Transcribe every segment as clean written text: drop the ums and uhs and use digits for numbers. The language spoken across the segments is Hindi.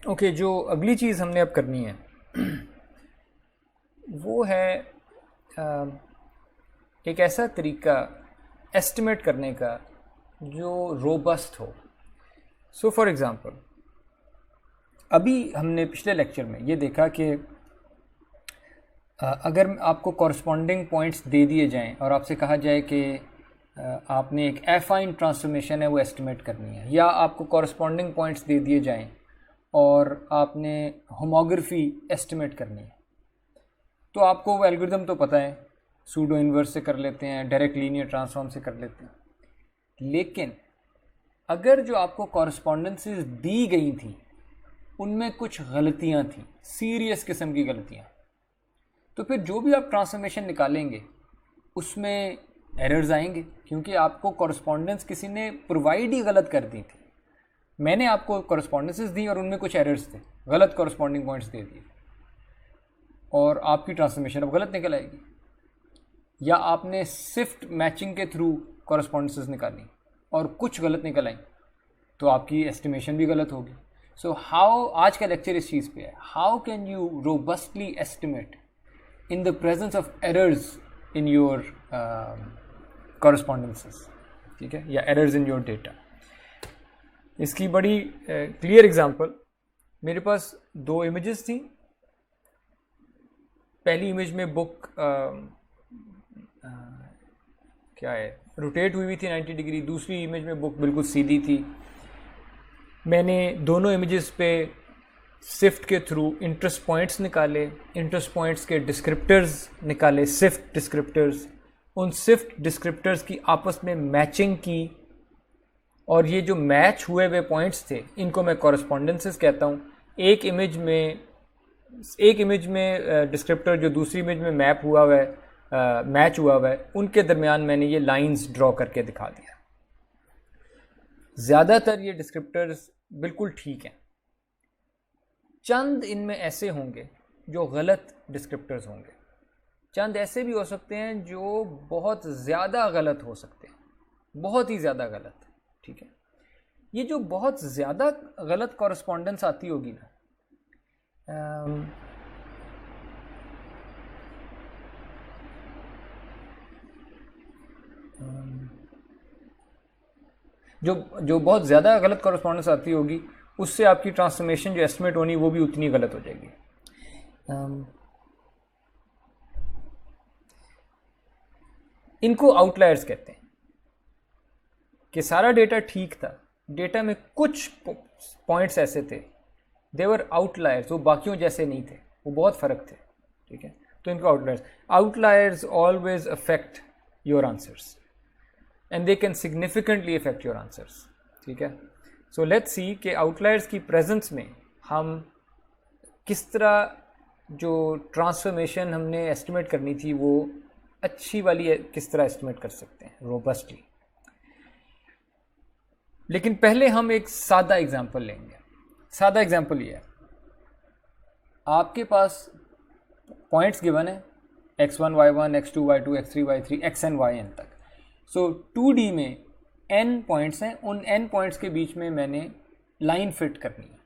ओके, जो अगली चीज़ हमने अब करनी है वो है एक ऐसा तरीका एस्टिमेट करने का जो रोबस्ट हो। सो फॉर एग्ज़ाम्पल, अभी हमने पिछले लेक्चर में ये देखा कि अगर आपको कॉरस्पॉन्डिंग पॉइंट्स दे दिए जाएं और आपसे कहा जाए कि आपने एक एफाइन ट्रांसफॉर्मेशन है वो एस्टिमेट करनी है, या आपको कॉरस्पॉन्डिंग पॉइंट्स दे दिए जाएं और आपने होमोग्राफी एस्टिमेट करनी है, तो आपको वो एल्गोरिदम तो पता है, सूडो इन्वर्स से कर लेते हैं, डायरेक्ट लीनियर ट्रांसफॉर्म से कर लेते हैं। लेकिन अगर जो आपको कॉरस्पॉन्डेंसेस दी गई थी उनमें कुछ गलतियां थी, सीरियस किस्म की गलतियां, तो फिर जो भी आप ट्रांसफॉर्मेशन निकालेंगे उसमें एरर्स आएंगे, क्योंकि आपको कॉरस्पॉन्डेंस किसी ने प्रोवाइड ही गलत कर दी थी। मैंने आपको कॉरस्पॉन्डेंसेस दी और उनमें कुछ एरर्स थे, गलत कॉरस्पॉन्डिंग पॉइंट्स दे दिए, और आपकी ट्रांसफॉर्मेशन अब गलत निकल आएगी। या आपने शिफ्ट मैचिंग के थ्रू कॉरस्पॉन्डेंसेस निकाली और कुछ गलत निकल आई, तो आपकी एस्टिमेशन भी गलत होगी। सो हाउ, आज का लेक्चर इस चीज़ पे है, how can you robustly estimate in the presence of errors in your correspondences, ठीक है, या errors in your data। इसकी बड़ी क्लियर एग्जांपल, मेरे पास दो इमेजेस थी। पहली इमेज में बुक क्या है, रोटेट हुई थी 90 डिग्री, दूसरी इमेज में बुक बिल्कुल सीधी थी। मैंने दोनों इमेजेस पे सिफ्ट के थ्रू इंटरेस्ट पॉइंट्स निकाले, इंटरेस्ट पॉइंट्स के डिस्क्रिप्टर्स निकाले, सिफ्ट डिस्क्रिप्टर्स, उन सिफ्ट डिस्क्रिप्टर्स की आपस में मैचिंग की, और ये जो मैच हुए हुए पॉइंट्स थे इनको मैं कॉरस्पॉन्डेंसेस कहता हूँ। एक इमेज में डिस्क्रिप्टर जो दूसरी इमेज में मैच हुआ है, उनके दरमियान मैंने ये लाइंस ड्रॉ करके दिखा दिया। ज़्यादातर ये डिस्क्रिप्टर्स बिल्कुल ठीक हैं, चंद इनमें ऐसे होंगे जो गलत डिस्क्रिप्टर्स होंगे, चंद ऐसे भी हो सकते हैं जो बहुत ज़्यादा गलत हो सकते हैं, बहुत ही ज़्यादा गलत, ठीक है। ये जो बहुत ज़्यादा गलत कॉरस्पॉन्डेंस आती होगी ना, जो बहुत ज़्यादा गलत कॉरस्पॉन्डेंस आती होगी, उससे आपकी ट्रांसफॉर्मेशन जो एस्टिमेट होनी वो भी उतनी गलत हो जाएगी। इनको आउटलायर्स कहते हैं कि सारा डेटा ठीक था, डेटा में कुछ पॉइंट्स ऐसे थे, देवर आउटलायर्स, वो बाकियों जैसे नहीं थे, वो बहुत फ़र्क थे, ठीक है। तो इनको outliers always affect your answers and they can significantly affect your answers, ठीक है। सो लेट्स सी कि आउटलायर्स की प्रेजेंस में हम किस तरह जो ट्रांसफॉर्मेशन हमने एस्टिमेट करनी थी वो अच्छी वाली किस तरह एस्टिमेट कर सकते हैं रोबस्टली। लेकिन पहले हम एक सादा एग्जांपल लेंगे। सादा एग्जांपल ये है, आपके पास पॉइंट्स गिवन है x1 y1 x2 y2 x3 y3 xn yn तक। सो 2D में n पॉइंट्स हैं, उन n पॉइंट्स के बीच में मैंने लाइन फिट करनी है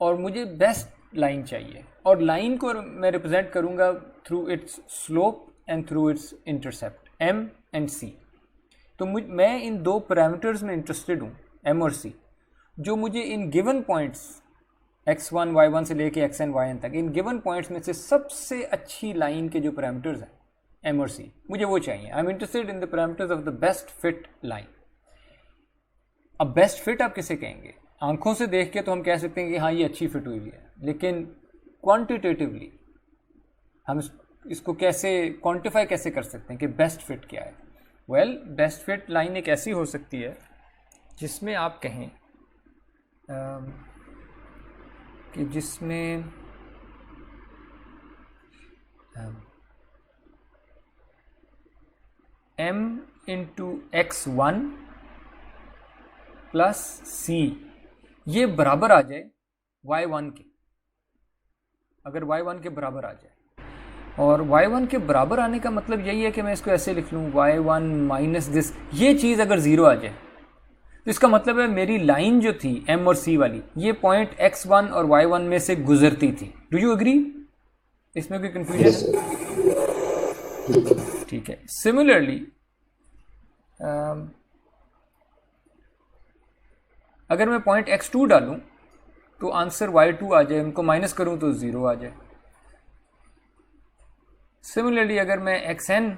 और मुझे बेस्ट लाइन चाहिए, और लाइन को मैं रिप्रेजेंट करूंगा through it's slope and through it's intercept m and c। तो मैं इन दो पैरामीटर्स में इंटरेस्टेड हूँ, m और c, जो मुझे in given points x1 y1 से लेके xn yn तक, इन गिवन पॉइंट्स में से सबसे अच्छी लाइन के जो पैरामीटर्स हैं m और c, मुझे वो चाहिए। I am interested in the parameters of the best fit line. अब बेस्ट फिट आप किसे कहेंगे? आंखों से देख के तो हम कह सकते हैं कि हाँ ये अच्छी फिट हुई है, लेकिन क्वांटिटेटिवली हम इसको कैसे क्वांटिफाई कैसे कर सकते हैं कि बेस्ट फिट क्या है? वेल, बेस्ट फिट लाइन एक ऐसी हो सकती है जिसमें आप कहें कि जिसमें m into x1 plus c ये बराबर आ जाए y1 के। अगर y1 के बराबर आ जाए, और y1 के बराबर आने का मतलब यही है कि मैं इसको ऐसे लिख लूँ y1 माइनस दिस, ये चीज़ अगर ज़ीरो आ जाए, तो इसका मतलब है मेरी लाइन जो थी m और c वाली, ये पॉइंट x1 और y1 में से गुजरती थी। Do you agree? इसमें कोई कंफ्यूजन है? ठीक है। सिमिलरली अगर मैं पॉइंट x2 डालूं तो आंसर y2 आ जाए, इनको माइनस करूं तो 0 आ जाए। सिमिलरली अगर मैं xn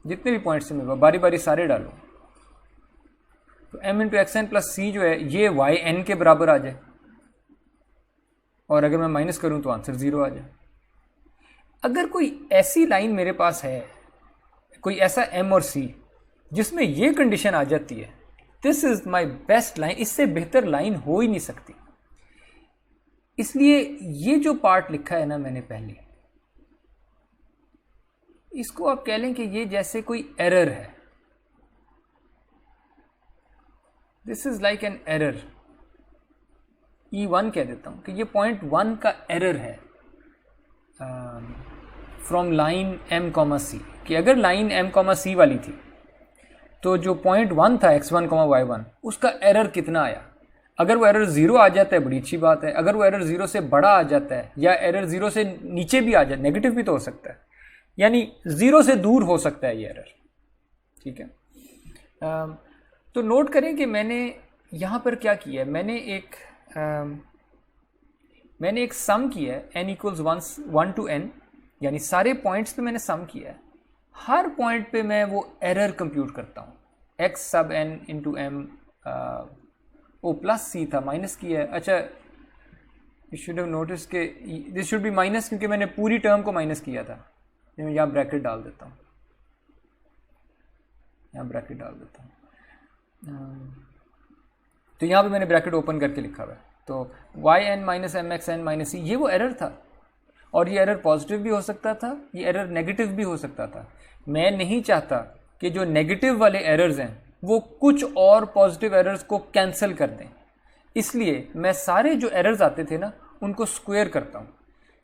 जितने भी पॉइंट्स से मैं बारी बारी सारे डालूं तो m इंटू एक्स प्लस सी जो है ये yn के बराबर आ जाए, और अगर मैं माइनस करूं तो आंसर 0 आ जाए। अगर कोई ऐसी लाइन मेरे पास है, कोई ऐसा m और c जिसमें ये कंडीशन आ जाती है, this is my best line, इससे बेहतर लाइन हो ही नहीं सकती। इसलिए ये जो पार्ट लिखा है ना मैंने पहले, इसको आप कह लें कि ये जैसे कोई एरर है। This is like an error, E1 कह देता हूं कि ये पॉइंट 1 का एरर है फ्रॉम लाइन m, c, कि अगर लाइन m, c वाली थी तो जो पॉइंट 1 था x1, y1 उसका एरर कितना आया। अगर वो एरर 0 आ जाता है बड़ी अच्छी बात है, अगर वो एरर 0 से बड़ा आ जाता है या एरर 0 से नीचे भी आ जाए, नेगेटिव भी तो हो सकता है, यानी 0 से दूर हो सकता है ये एरर। ठीक है। तो नोट करें कि मैंने यहाँ पर क्या किया है, मैंने एक सम किया है n इक्वल्स 1 to n, यानी सारे पॉइंट्स पे मैंने सम किया है। हर पॉइंट पे मैं वो एरर कंप्यूट करता हूँ, x sub n into m, ओ प्लस c था, माइनस किया है। अच्छा, यू शुड हैव नोटिस के दिस शुड बी माइनस, क्योंकि मैंने पूरी टर्म को माइनस किया था। मैं यहाँ ब्रैकेट डाल देता हूँ, यहाँ ब्रैकेट डाल देता हूँ। तो यहाँ पे मैंने ब्रैकेट ओपन करके लिखा हुआ है, तो yn minus M X N minus C, ये वो एरर था। और ये एरर पॉजिटिव भी हो सकता था, ये एरर नेगेटिव भी हो सकता था। मैं नहीं चाहता कि जो नेगेटिव वाले एरर्स हैं वो कुछ और पॉजिटिव एरर्स को कैंसिल कर दें, इसलिए मैं सारे जो एरर्स आते थे ना उनको स्क्वायर करता हूँ।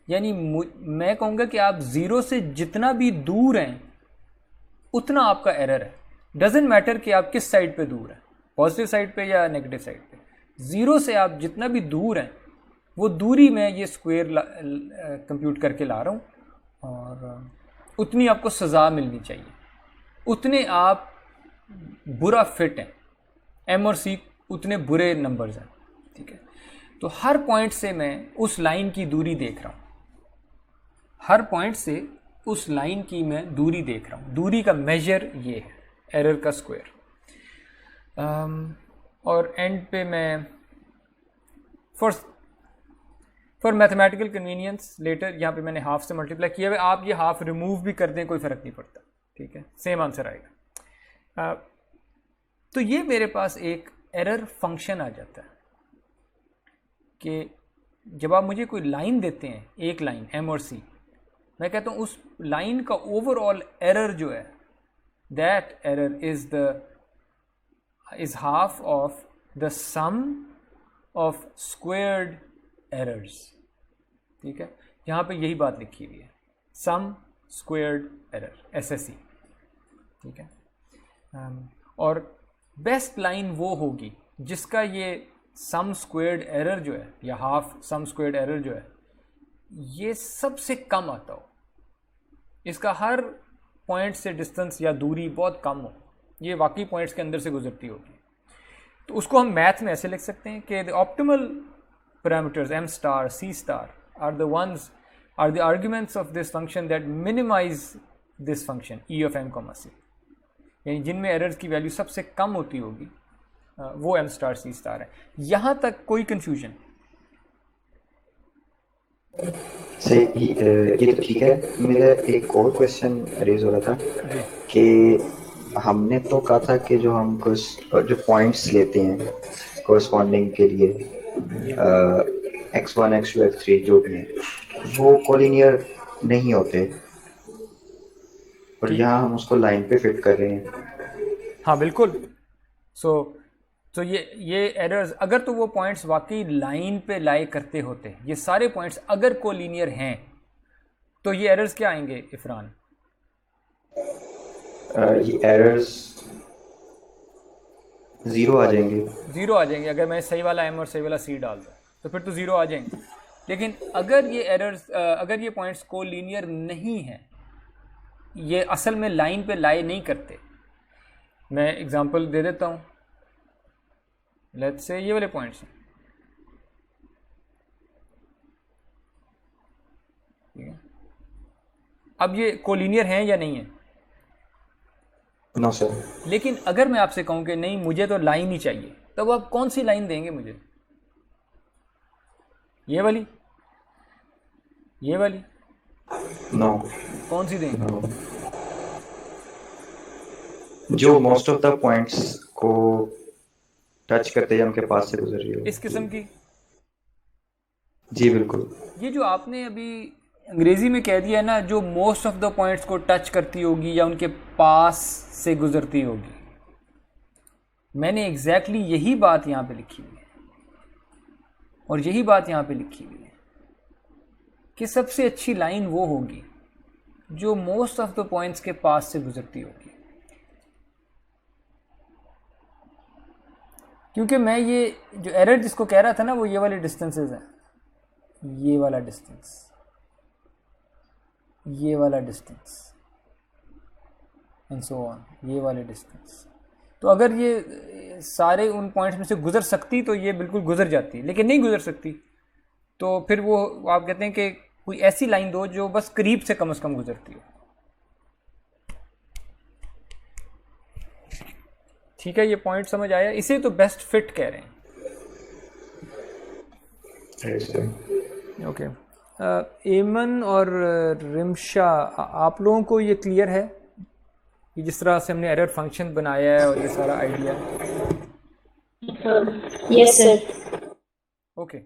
यानी मैं कहूँगा कि आप 0 से जितना भी दूर हैं उतना आपका एरर है। डजेंट मैटर कि आप किस साइड पे दूर हैं, पॉजिटिव साइड पे या नेगेटिव साइड पे, 0 से आप जितना भी दूर हैं वो दूरी में ये स्क्वायर कंप्यूट करके ला रहा हूँ, और उतनी आपको सज़ा मिलनी चाहिए, उतने आप बुरा फिट हैं, m और c उतने बुरे नंबर्स हैं। ठीक है। तो हर पॉइंट से मैं उस लाइन की दूरी देख रहा हूँ, हर पॉइंट से उस लाइन की मैं दूरी देख रहा हूँ। दूरी का मेजर ये है, एरर का स्क्वायर। और एंड पे मैं फॉर मैथमेटिकल कन्वीनियंस लेटर यहाँ पे मैंने हाफ से मल्टीप्लाई किया है। आप ये हाफ रिमूव भी कर दें कोई फ़र्क नहीं पड़ता, ठीक है, सेम आंसर आएगा। तो ये मेरे पास एक एरर फंक्शन आ जाता है कि जब आप मुझे कोई लाइन देते हैं, एक लाइन m और c, मैं कहता हूँ उस लाइन का ओवरऑल एरर जो है, that error is half of the sum of squared errors. ठीक है, यहाँ पे यही बात लिखी हुई है, सम स्क्वेयर्ड एरर, SSE। ठीक है। और बेस्ट लाइन वो होगी जिसका ये सम स्क्वेयर्ड एरर जो है, या हाफ सम स्क्वेयर्ड एरर जो है, ये सबसे कम आता हो, इसका हर पॉइंट से डिस्टेंस या दूरी बहुत कम हो, ये वाकई पॉइंट्स के अंदर से गुजरती होगी। तो उसको हम मैथ में ऐसे लिख सकते हैं कि the optimal parameters m star c star are the arguments of this function that minimize this function e of m, c, यानी जिनमें एरर्स की वैल्यू सबसे कम होती होगी वो m स्टार c स्टार है। यहाँ तक कोई कंफ्यूजन? सही, ये तो ठीक है। मेरा एक और क्वेश्चन रेज हो रहा था कि हमने तो कहा था कि जो हम कुछ जो पॉइंट्स लेते हैं कोरस्पॉन्डिंग के लिए x1 x2 x3 जो भी हैं वो कोलिनियर नहीं होते, और यहाँ हम उसको लाइन पे फिट कर रहे हैं। हाँ बिल्कुल। तो ये एरर्स, अगर तो वो पॉइंट्स वाकई लाइन पे लाई करते होते, ये सारे पॉइंट्स अगर कोलिनियर हैं, तो ये एरर्स क्या आएंगे इफरान? ये एरर्स जीरो आ जाएंगे। ज़ीरो आ जाएंगे अगर मैं सही वाला एम और सही वाला सी डाल दूँ, तो फिर तो ज़ीरो आ जाएंगे। लेकिन अगर ये एरर्स, अगर ये पॉइंट्स को लीनियर नहीं है, ये असल में लाइन पे लाई नहीं करते। मैं एग्जांपल दे देता हूँ, लेट्स से ये वाले पॉइंट्स हैं, ठीक है। अब ये कोलिनियर हैं या नहीं है? No sir. लेकिन अगर मैं आपसे कहूँ कि नहीं मुझे तो लाइन ही चाहिए, तब आप कौन सी लाइन देंगे मुझे? ये वाली, ये वाली? नो। कौन सी देंगे? नो, जो मोस्ट ऑफ द पॉइंट्स को टच करते हैं उनके पास से गुजर रही हो। इस किस्म की? जी बिल्कुल। ये जो आपने अभी अंग्रेजी में कह दिया है ना, जो मोस्ट ऑफ द पॉइंट्स को टच करती होगी या उनके पास से गुजरती होगी, मैंने एग्जैक्टली यही बात यहाँ पे लिखी हुई है, और यही बात यहाँ पे लिखी हुई है कि सबसे अच्छी लाइन वो होगी जो मोस्ट ऑफ द पॉइंट्स के पास से गुजरती होगी। क्योंकि मैं ये जो एरर जिसको कह रहा था ना, वो ये वाले डिस्टेंसेस हैं, ये वाला डिस्टेंस, ये वाला डिस्टेंस एंड सो ऑन, ये वाले डिस्टेंस। तो अगर ये सारे उन पॉइंट्स में से गुजर सकती तो ये बिल्कुल गुजर जाती, लेकिन नहीं गुजर सकती, तो फिर वो आप कहते हैं कि कोई ऐसी लाइन दो जो बस करीब से कम गुजरती हो। ठीक है, ये पॉइंट समझ आया? इसे तो बेस्ट फिट कह रहे हैं। ओके, एमन और रिमशा, आप लोगों को ये क्लियर है कि जिस तरह से हमने एरर फंक्शन बनाया है और ये सारा आइडिया? Yes sir. ओके,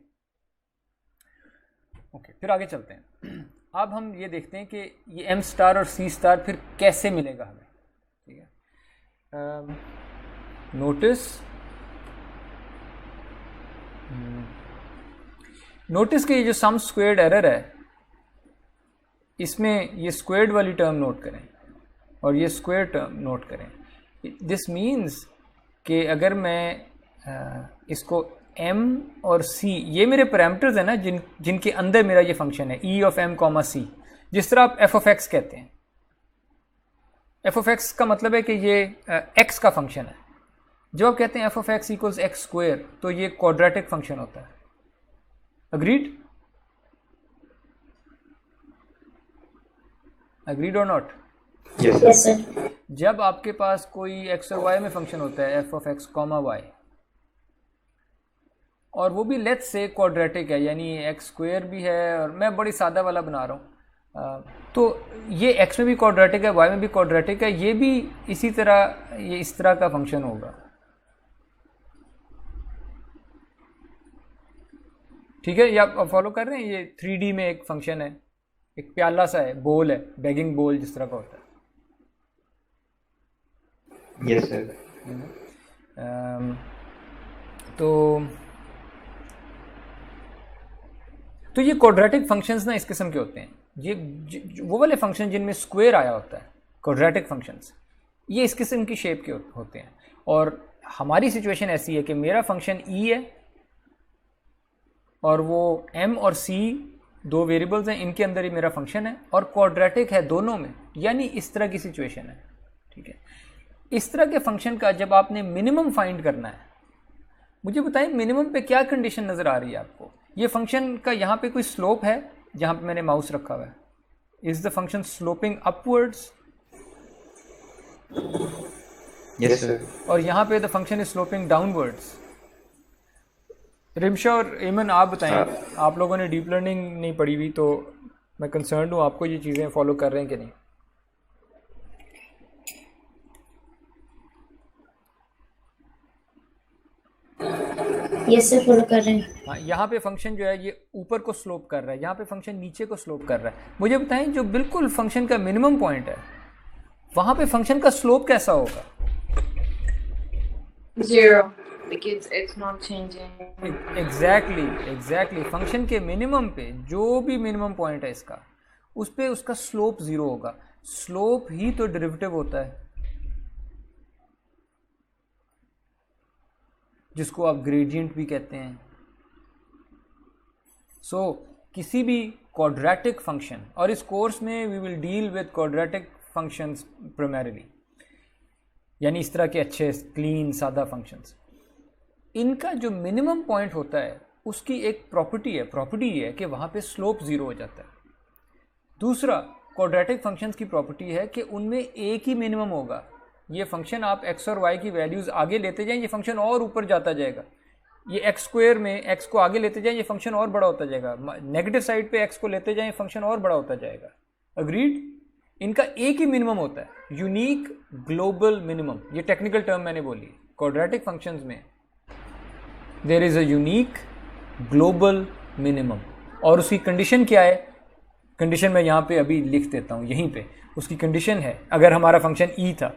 फिर आगे चलते हैं। अब हम ये देखते हैं कि ये एम स्टार और सी स्टार फिर कैसे मिलेगा हमें, ठीक है। नोटिस कि ये जो सम स्क्वेयर्ड एरर है, इसमें ये स्क्वेयर्ड वाली टर्म नोट करें और ये स्क्वेयर टर्म नोट करें। दिस मीन्स कि अगर मैं इसको m और c, ये मेरे पैरामीटर्स हैं ना जिनके अंदर मेरा ये फंक्शन है e of m comma c, जिस तरह आप f ऑफ x कहते हैं। f ऑफ x का मतलब है कि ये x का फंक्शन है। जब आप कहते हैं f of x equals x square, तो ये क्वाड्रेटिक फंक्शन होता है। अग्रीड? अग्रीड और नॉट? Yes sir. जब आपके पास कोई x और y में फंक्शन होता है f of x comma y, और वो भी लेट्स से क्वाड्रेटिक है, यानी एक्स स्क्वेयर भी है, और मैं बड़ी सादा वाला बना रहा हूँ, तो ये x में भी क्वाड्रेटिक है, y में भी क्वाड्रेटिक है, ये भी इसी तरह, ये इस तरह का फंक्शन होगा। ठीक है, ये आप फॉलो कर रहे हैं? ये 3D में एक फंक्शन है, एक प्याला सा है, बोल है, बेगिंग बोल जिस तरह का होता है। Yes sir. तो ये क्वाड्रेटिक फंक्शंस ना इस किस्म के होते हैं। ये वो वाले फंक्शन जिनमें स्क्वायर आया होता है, क्वाड्रेटिक फंक्शंस, ये इस किस्म की शेप के होते हैं। और हमारी सिचुएशन ऐसी है कि मेरा फंक्शन e है और वो m और c दो वेरिएबल्स हैं, इनके अंदर ही मेरा फंक्शन है, और क्वाड्रेटिक है दोनों में, यानी इस तरह की सिचुएशन है। ठीक है, इस तरह के फंक्शन का जब आपने मिनिमम फाइंड करना है, मुझे बताएं मिनिमम पे क्या कंडीशन नज़र आ रही है आपको? ये फंक्शन का यहाँ पे कोई स्लोप है जहाँ पे मैंने माउस रखा हुआ है? Is the function sloping upwards? Yes sir. और यहाँ पे the function is sloping downwards. Rimsha और एमन, आप बताएं, आप लोगों ने डीप लर्निंग नहीं पढ़ी हुई, तो मैं कंसर्न हूँ आपको ये चीज़ें फॉलो कर रहे हैं कि नहीं। यस सर, फॉलो कर रहे हैं। हाँ, यहाँ पे फंक्शन जो है ये ऊपर को स्लोप कर रहा है, यहाँ पे फंक्शन नीचे को स्लोप कर रहा है। मुझे बताएं जो बिल्कुल फंक्शन का मिनिमम पॉइंट है, वहाँ पे फंक्शन का स्लोप कैसा होगा? 0, because it's not changing. Exactly function के मिनिमम पे जो भी मिनिमम पॉइंट है इसका, उस पे उसका स्लोप 0 होगा। स्लोप ही तो डेरिवेटिव होता है। जिसको आप ग्रेडियंट भी कहते हैं। सो किसी भी क्वाड्रेटिक फंक्शन, और इस कोर्स में we will deal with quadratic functions primarily, यानी इस तरह के अच्छे क्लीन सादा फंक्शंस, इनका जो मिनिमम पॉइंट होता है उसकी एक प्रॉपर्टी है कि वहाँ पे स्लोप ज़ीरो हो जाता है। दूसरा, क्वाड्रेटिक फंक्शंस की प्रॉपर्टी है कि उनमें एक ही मिनिमम होगा। ये फंक्शन आप x और y की वैल्यूज़ आगे लेते जाएं, ये फंक्शन और ऊपर जाता जाएगा। ये एक्स स्क्वायर में x को आगे लेते जाएं, ये फंक्शन और बड़ा होता जाएगा। नेगेटिव साइड पे x को लेते जाएं, फंक्शन और बड़ा होता जाएगा। अग्रीड? इनका एक ही मिनिमम होता है, यूनिक ग्लोबल मिनिमम। ये टेक्निकल टर्म मैंने बोली। क्वाड्रेटिक फंक्शंस में there is a unique global minimum, और उसकी कंडीशन क्या है? कंडीशन मैं यहाँ पे अभी लिख देता हूँ यहीं पे। उसकी कंडीशन है, अगर हमारा फंक्शन e था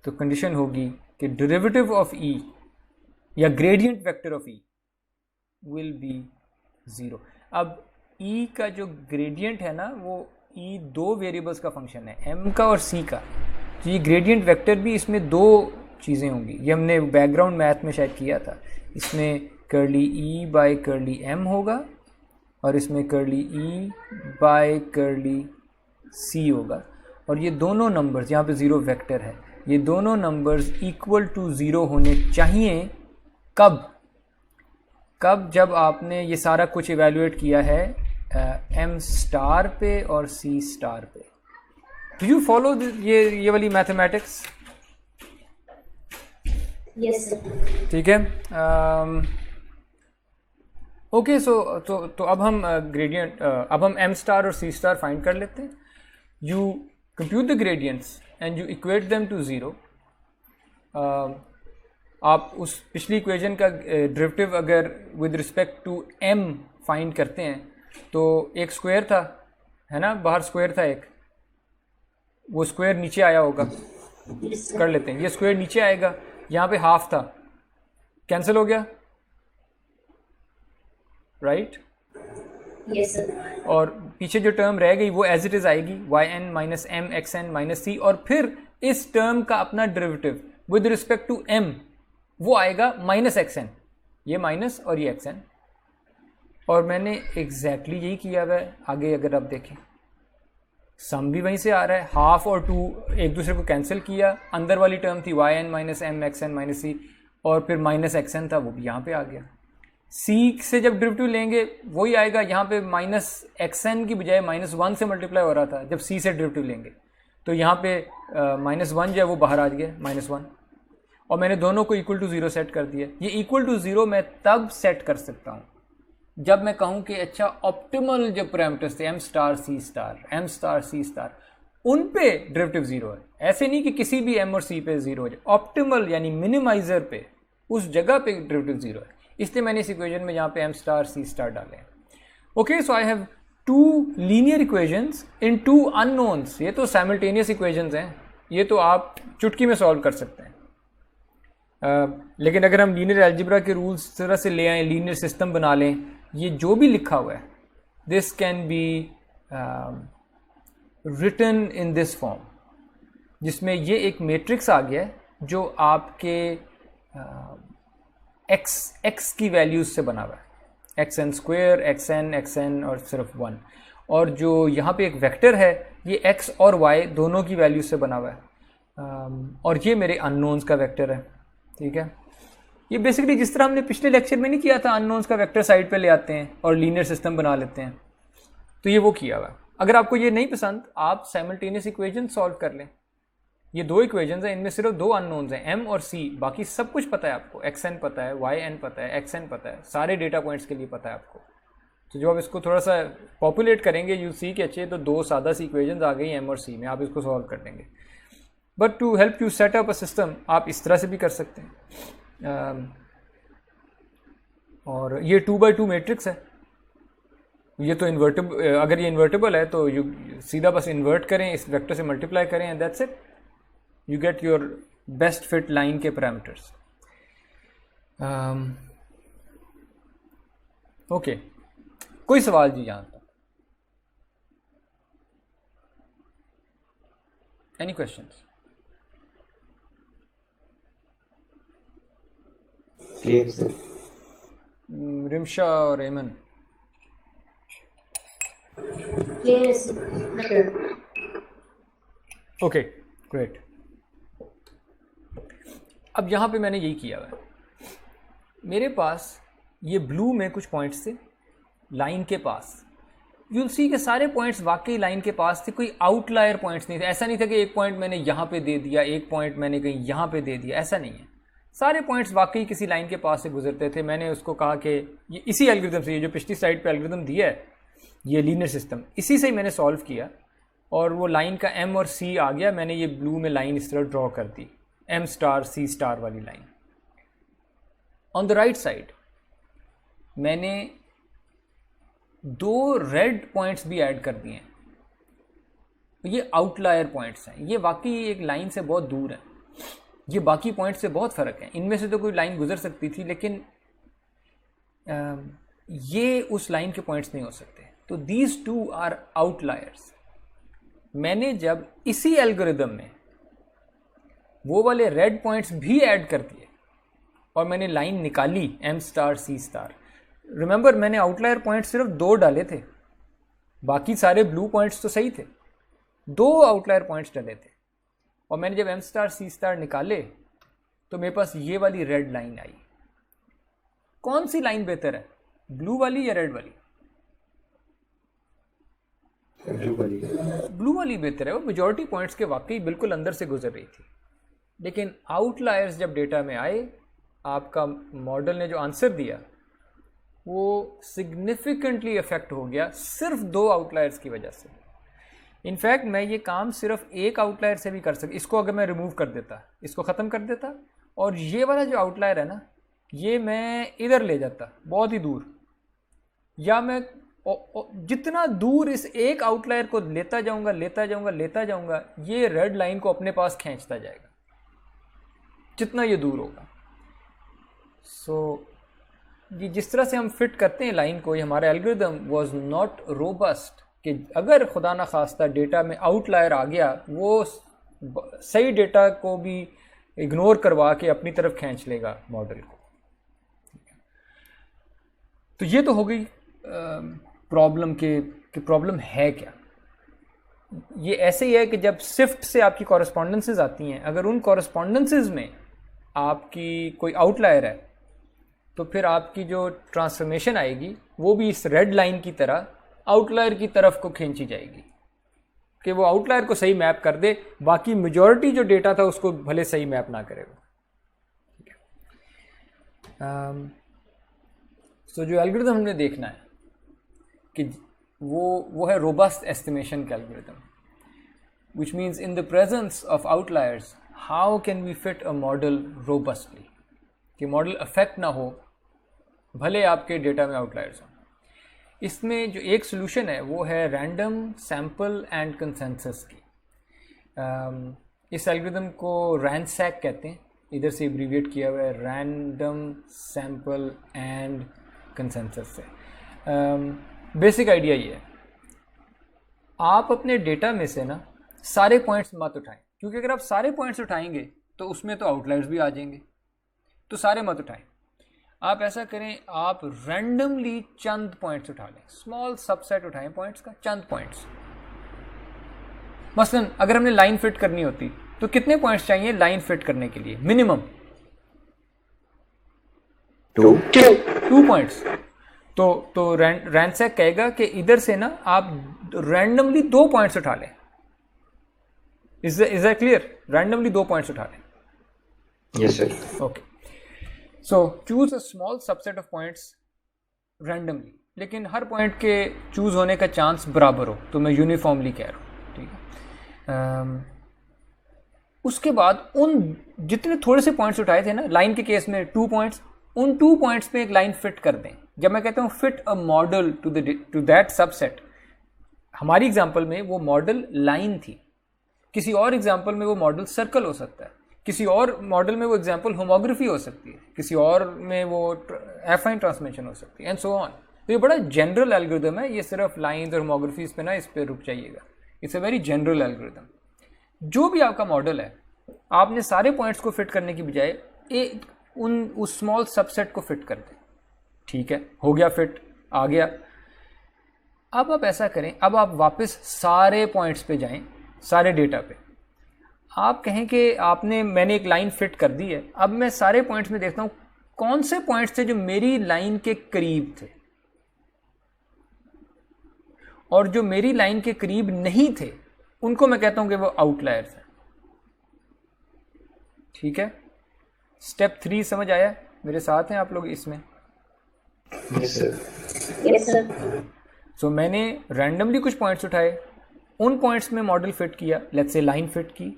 तो कंडीशन होगी कि डेरिवेटिव ऑफ e या gradient vector of e will be zero. अब e का जो ग्रेडियंट है ना, वो e दो वेरिएबल्स का फंक्शन है, m का और c का। तो ये ग्रेडियंट वेक्टर भी, इसमें दो चीज़ें होंगी। ये हमने बैकग्राउंड मैथ में शायद किया था। इसमें curly e by curly m होगा और इसमें curly e by curly c होगा। और ये दोनों नंबर्स, यहाँ पे ज़ीरो वेक्टर है, ये दोनों नंबर्स इक्वल टू ज़ीरो होने चाहिए। कब जब आपने ये सारा कुछ इवेल्युएट किया है m स्टार पे और c स्टार पे। डू यू फॉलो ये वाली मैथमेटिक्स? Yes sir. ठीक है। ओके, तो अब हम ग्रेडियंट, अब हम m स्टार और c स्टार फाइंड कर लेते हैं। You compute the gradients and you equate them to zero. आप उस पिछली इक्वेशन का डेरिवेटिव अगर with respect to m find करते हैं, तो एक स्क्वायर था, है ना, बाहर स्क्वायर था एक, वो स्क्वायर नीचे आया होगा। कर लेते हैं, ये स्क्वायर नीचे आएगा, यहाँ पे हाफ था, कैंसिल हो गया, राइट? Yes sir. और पीछे जो टर्म रह गई वो एज इट इज आएगी, yn minus m xn minus c, और फिर इस टर्म का अपना derivative with respect to m वो आएगा माइनस xn, ये माइनस और ये xn। और मैंने एग्जैक्टली यही किया हुआ है। आगे अगर आप देखें, सम भी वहीं से आ रहा है, हाफ और टू एक दूसरे को कैंसिल किया, अंदर वाली टर्म थी yn minus m xn minus c, और फिर माइनस xn था, वो भी यहाँ पे आ गया। c से जब डेरिवेटिव लेंगे वही आएगा, यहाँ पे माइनस xn की बजाय माइनस 1 से मल्टीप्लाई हो रहा था जब c से डेरिवेटिव लेंगे, तो यहाँ पे माइनस 1 जो है वो बाहर आ गया, माइनस 1, और मैंने दोनों को इक्वल टू ज़ीरो सेट कर दिया। ये इक्वल टू ज़ीरो मैं तब सेट कर सकता हूँ जब मैं कहूँ कि अच्छा ऑप्टिमल जो पैरामीटर्स थे m star c star, m star c star, उन पे डेरिवेटिव ज़ीरो है। ऐसे नहीं कि किसी भी m और c पे ज़ीरो हो जाए, ऑप्टिमल यानी मिनिमाइजर पे, उस जगह पे डेरिवेटिव ज़ीरो है। इसलिए मैंने इस इक्वेशन में यहाँ पे m स्टार c स्टार डाले हैं। Okay, so I have two linear equations in two unknowns. ये तो साइमल्टेनियस इक्वेशंस हैं, ये तो आप चुटकी में सॉल्व कर सकते हैं। लेकिन अगर हम लीनियर अलजेब्रा के रूल्स तरह से ले आएँ, लीनियर सिस्टम बना लें, ये जो भी लिखा हुआ है this can be written in this form, जिसमें ये एक मैट्रिक्स आ गया है जो आपके x की वैल्यूज से बना हुआ है, xn स्क्वायर, xn और सिर्फ 1, और जो यहाँ पे एक वेक्टर है ये x और y दोनों की वैल्यूज से बना हुआ है, और ये मेरे अननोन्स का वेक्टर है। ठीक है, ये बेसिकली जिस तरह हमने पिछले लेक्चर में नहीं किया था, अननोन्स का वेक्टर साइड पे ले आते हैं और लीनियर सिस्टम बना लेते हैं, तो ये वो किया हुआ है। अगर आपको ये नहीं पसंद, आप साइमल्टेनियस इक्वेशन सॉल्व कर लें। ये दो इक्वेशंस हैं, इनमें सिर्फ दो अननोन्स हैं, m और c, बाकी सब कुछ पता है आपको, xn पता है, yn पता है, xn पता है, सारे डेटा पॉइंट्स के लिए पता है आपको। तो जब आप इसको थोड़ा सा पॉपुलेट करेंगे, यू सी कि अच्छे तो दो सादा सी इक्वेशंस आ गई m और c में, आप इसको सॉल्व कर लेंगे। But to help you set up a system, आप इस तरह से भी कर सकते हैं। और ये 2x2 मैट्रिक्स है, ये तो इन्वर्टेबल, अगर ये इन्वर्टेबल है तो यू सीधा बस इन्वर्ट करें, इस वेक्टर से मल्टीप्लाई करें, and that's it, you get your best fit line के पैरामीटर्स। ओके, कोई सवाल जी यहाँ तक? Any questions? Clear sir. Rimsha और एमन? Clear, sir. Okay great. अब यहाँ पे मैंने यही किया हुआ है, मेरे पास ये ब्लू में कुछ पॉइंट्स थे लाइन के पास। यूल सी के सारे पॉइंट्स वाकई लाइन के पास थे, कोई आउटलायर पॉइंट्स नहीं थे। ऐसा नहीं था कि एक पॉइंट मैंने यहाँ पे दे दिया, एक पॉइंट मैंने कहीं यहाँ पे दे दिया, ऐसा नहीं है। सारे पॉइंट्स वाकई किसी लाइन के पास से गुजरते थे। मैंने उसको कहा कि ये इसी एल्गोरिथम से, ये जो पिछली स्लाइड पे एल्गोरिथम दिया है, ये लीनियर सिस्टम, इसी से ही मैंने सॉल्व किया और वो लाइन का एम और सी आ गया। मैंने ये ब्लू में लाइन इस तरह ड्रॉ कर दी, एम स्टार सी स्टार वाली line. On the right side मैंने 2 रेड पॉइंट्स भी ऐड कर दिए हैं। ये आउटलायर पॉइंट्स हैं, ये वाकई एक लाइन से बहुत दूर हैं, ये बाकी पॉइंट से बहुत फ़र्क है। इनमें से तो कोई लाइन गुजर सकती थी, लेकिन ये उस लाइन के पॉइंट्स नहीं हो सकते। तो दीज 2 आर आउटलायर्स। मैंने जब इसी एल्गोरिदम में वो वाले रेड पॉइंट्स भी ऐड कर दिए और मैंने लाइन निकाली M star c star. Remember, मैंने आउटलायर पॉइंट सिर्फ 2 डाले थे, बाकी सारे ब्लू पॉइंट्स तो सही थे। 2 आउटलायर पॉइंट्स डाले थे और मैंने जब एम स्टार सी स्टार निकाले तो मेरे पास ये वाली रेड लाइन आई। कौन सी लाइन बेहतर है, ब्लू वाली या रेड वाली? ब्लू वाली बेहतर है। वो मेजॉरिटी पॉइंट्स के वाकई बिल्कुल अंदर से गुजर रही थी। लेकिन आउटलायर्स जब डेटा में आए, आपका मॉडल ने जो आंसर दिया वो सिग्निफिकेंटली अफेक्ट हो गया सिर्फ 2 आउटलायर्स की वजह से। इनफैक्ट मैं ये काम सिर्फ एक आउटलायर से भी कर सकता। इसको अगर मैं रिमूव कर देता, इसको ख़त्म कर देता, और ये वाला जो आउटलायर है ना, ये मैं इधर ले जाता बहुत ही दूर, या मैं जितना दूर इस एक आउटलायर को लेता जाऊंगा, ये रेड लाइन को अपने पास खींचता जाएगा जितना ये दूर होगा। ये जिस तरह से हम फिट करते हैं लाइन को, ये हमारा एल्गोरिदम वाज नॉट रोबस्ट कि अगर खुदा ना खास्ता डेटा में आउटलायर आ गया, वो सही डेटा को भी इग्नोर करवा के अपनी तरफ खींच लेगा मॉडल को। तो ये तो हो गई प्रॉब्लम कि प्रॉब्लम है क्या। ये ऐसे ही है कि जब सिफ्ट से आपकी कॉरेस्पॉन्डेंसेस आती हैं, अगर उन कॉरेस्पॉन्डेंसेस में आपकी कोई आउटलायर है तो फिर आपकी जो ट्रांसफॉर्मेशन आएगी वो भी इस रेड लाइन की तरह आउटलायर की तरफ को खींची जाएगी कि वो आउटलायर को सही मैप कर दे, बाकी मेजॉरिटी जो डेटा था उसको भले सही मैप ना करे वो। सो जो एल्गोरिथम हमने देखना है कि वो है रोबस्ट एस्टिमेशन का algorithm, which means in the presence of outliers how can we fit a model robustly, कि मॉडल अफेक्ट ना हो भले आपके डेटा में आउटलायर्स हों। इसमें जो एक सोल्यूशन है वो है रैंडम सैम्पल एंड कंसेंसस की। इस एल्गोरिथम को रैंसैक कहते हैं, इधर से एब्रीविएट किया हुआ है रैंडम सैम्पल एंड कंसेंसस से। बेसिक आइडिया ये है, आप अपने डेटा में से ना सारे पॉइंट्स मत उठाएं, क्योंकि अगर आप सारे पॉइंट्स उठाएंगे तो उसमें तो आउटलायर्स भी आ जाएंगे, तो सारे मत उठाएं। आप ऐसा करें, आप रैंडमली चंद पॉइंट्स उठा लें, स्मॉल सबसेट उठाएं पॉइंट्स का, चंद पॉइंट्स। मसलन अगर हमने लाइन फिट करनी होती तो कितने पॉइंट्स चाहिए लाइन फिट करने के लिए? Minimum 2 points. तो रैंसैक कहेगा कि इधर से ना आप रैंडमली 2 पॉइंट्स उठा लें। Is that clear? Randomly 2 points उठा लें। Yes sir. Okay, so choose a small subset of points randomly, लेकिन हर पॉइंट के चूज होने का चांस बराबर हो, तो मैं यूनिफॉर्मली कह रहा हूँ, ठीक है। उसके बाद उन जितने थोड़े से पॉइंट्स उठाए थे ना, लाइन के केस में 2 पॉइंट्स, उन 2 पॉइंट्स पे एक लाइन फिट कर दें। जब मैं कहता हूँ fit a model to that subset, हमारी एग्जांपल में वो मॉडल लाइन थी, किसी और एग्जांपल में वो मॉडल सर्कल हो सकता है, किसी और मॉडल में वो एग्जांपल होमोग्राफी हो सकती है, किसी और में वो एफाइन ट्रांसमिशन हो सकती है, एंड सो ऑन। तो ये बड़ा जनरल एल्गोरिथम है, ये सिर्फ लाइंस और होमोग्राफीज पे ना इस पे रुक जाइएगा। It's a very general algorithm. जो भी आपका मॉडल है, आपने सारे पॉइंट्स को फिट करने की बजाय उस स्मॉल सबसेट को फिट कर दें। ठीक है, हो गया फिट, आ गया। अब आप ऐसा करें, अब आप वापस सारे पॉइंट्स पे जाएं, सारे डेटा पे। आप कहें कि मैंने एक लाइन फिट कर दी है, अब मैं सारे पॉइंट्स में देखता हूँ कौन से पॉइंट्स थे जो मेरी लाइन के करीब थे, और जो मेरी लाइन के करीब नहीं थे उनको मैं कहता हूं कि वो आउटलायर्स हैं। ठीक है, स्टेप 3 समझ आया? मेरे साथ हैं आप लोग इसमें? Yes sir. Yes, sir. सो मैंने रैंडमली कुछ पॉइंट्स उठाए, उन पॉइंट्स में मॉडल फिट किया, लेट्स से लाइन फिट की,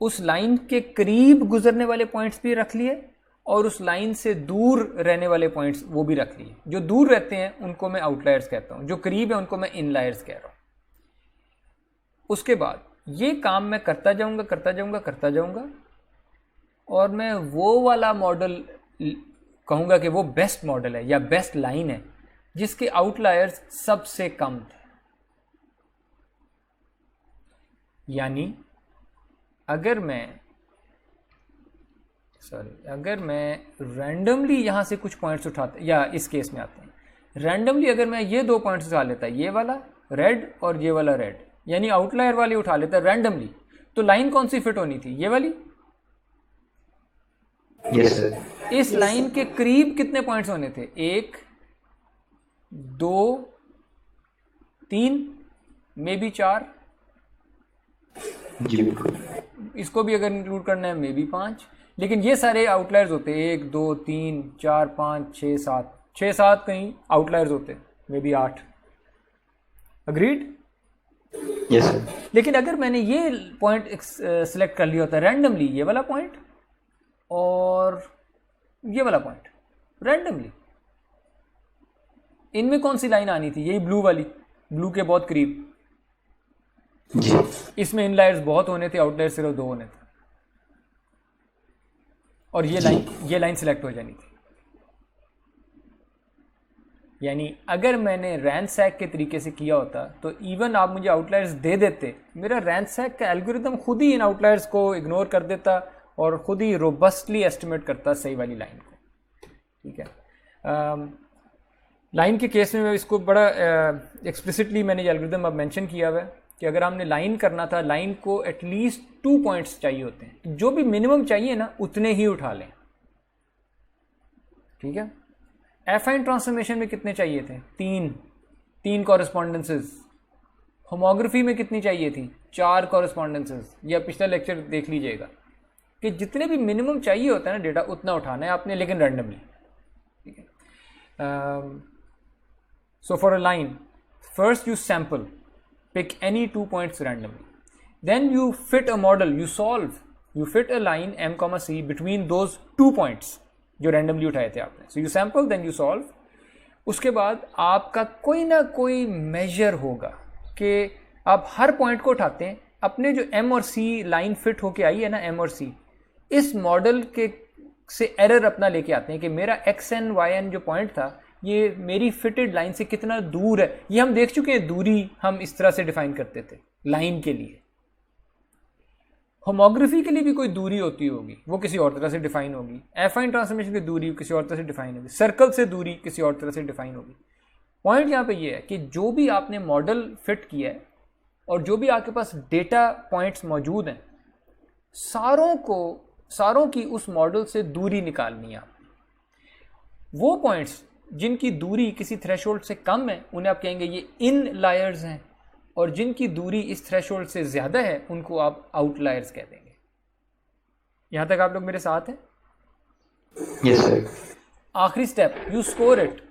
उस लाइन के करीब गुजरने वाले पॉइंट्स भी रख लिए और उस लाइन से दूर रहने वाले पॉइंट्स वो भी रख लिए। जो दूर रहते हैं उनको मैं आउटलायर्स कहता हूं, जो करीब है उनको मैं इनलायर्स कह रहा हूं। उसके बाद ये काम मैं करता जाऊंगा और मैं वो वाला मॉडल कहूंगा कि वो बेस्ट मॉडल है या बेस्ट लाइन है जिसके आउटलायर्स सबसे कम थे। यानी अगर मैं रैंडमली यहां से कुछ पॉइंट्स उठाता, या इस केस में आते हैं, रैंडमली अगर मैं ये 2 पॉइंट्स उठा लेता, ये वाला रेड और ये वाला रेड, यानी आउटलायर वाली उठा लेता रैंडमली, तो लाइन कौन सी फिट होनी थी? ये वाली। Yes sir. इस लाइन के करीब कितने पॉइंट्स होने थे? 1 2 3 मे बी 4। जी बिल्कुल। इसको भी अगर इंक्लूड करना है मे बी 5। लेकिन ये सारे आउटलायर्स होते हैं, 1 2 3 4 5 6 7, 6-7 कहीं आउटलायर्स होते हैं, may be 8। Agreed? Yes sir. लेकिन अगर मैंने ये पॉइंट सिलेक्ट कर लिया होता रैंडमली, ये वाला पॉइंट और ये वाला पॉइंट रैंडमली, इनमें कौन सी लाइन आनी थी? यही ब्लू वाली, ब्लू के बहुत करीब। जी। इसमें इनलायर्स बहुत होने थे, आउटलायर्स सिर्फ 2 होने थे, और ये लाइन सिलेक्ट हो जानी थी। यानी अगर मैंने रैंसैक के तरीके से किया होता तो इवन आप मुझे आउटलायर्स दे देते, मेरा रैंसैक का एल्गोरिथम खुद ही इन आउटलायर्स को इग्नोर कर देता और खुद ही रोबस्टली एस्टिमेट करता सही वाली लाइन को। ठीक है, लाइन के केस में मैं इसको बड़ा एक्सप्लिसिटली मैंने ये एल्गोरिथम अब मेंशन किया हुआ है कि अगर हमने लाइन करना था, लाइन को एटलीस्ट 2 पॉइंट्स चाहिए होते हैं, तो जो भी मिनिमम चाहिए ना उतने ही उठा लें। ठीक है, एफाइन ट्रांसफॉर्मेशन में कितने चाहिए थे? 3 कॉरेस्पॉन्डेंसेस। होमोग्राफी में कितनी चाहिए थी? 4 कॉरेस्पॉन्डेंसेस। या पिछला लेक्चर देख लीजिएगा कि जितने भी मिनिमम चाहिए होता है ना डेटा, उतना उठाना है आपने, लेकिन रैंडमली। ठीक है, so for a line, first you sample, pick any 2 points randomly, then you fit a model, you fit a line m comma c between those 2 points जो randomly उठाए थे आपने। so you sample, then you solve। उसके बाद आपका कोई ना कोई मेजर होगा कि आप हर पॉइंट को उठाते हैं, अपने जो m और c लाइन फिट होके आई है ना, m और c, इस मॉडल के से एरर अपना लेके आते हैं कि मेरा xn yn जो पॉइंट था ये मेरी फिटेड लाइन से कितना दूर है। ये हम देख चुके हैं, दूरी हम इस तरह से डिफाइन करते थे लाइन के लिए। होमोग्राफी के लिए भी कोई दूरी होती होगी, वो किसी और तरह से डिफाइन होगी। एफाइन ट्रांसफॉर्मेशन की दूरी किसी और तरह से डिफाइन होगी। सर्कल से दूरी किसी और तरह से डिफाइन होगी। पॉइंट यहाँ पे ये है कि जो भी आपने मॉडल फिट किया है और जो भी आपके पास डेटा पॉइंट्स मौजूद हैं, सारों की उस मॉडल से दूरी निकालनी है आपने। वो पॉइंट्स जिनकी दूरी किसी थ्रेशोल्ड से कम है उन्हें आप कहेंगे ये इनलायर्स हैं, और जिनकी दूरी इस थ्रेशोल्ड से ज़्यादा है उनको आप आउटलायर्स कह देंगे। यहाँ तक आप लोग मेरे साथ हैं? Yes sir. आखिरी स्टेप, यू स्कोर इट।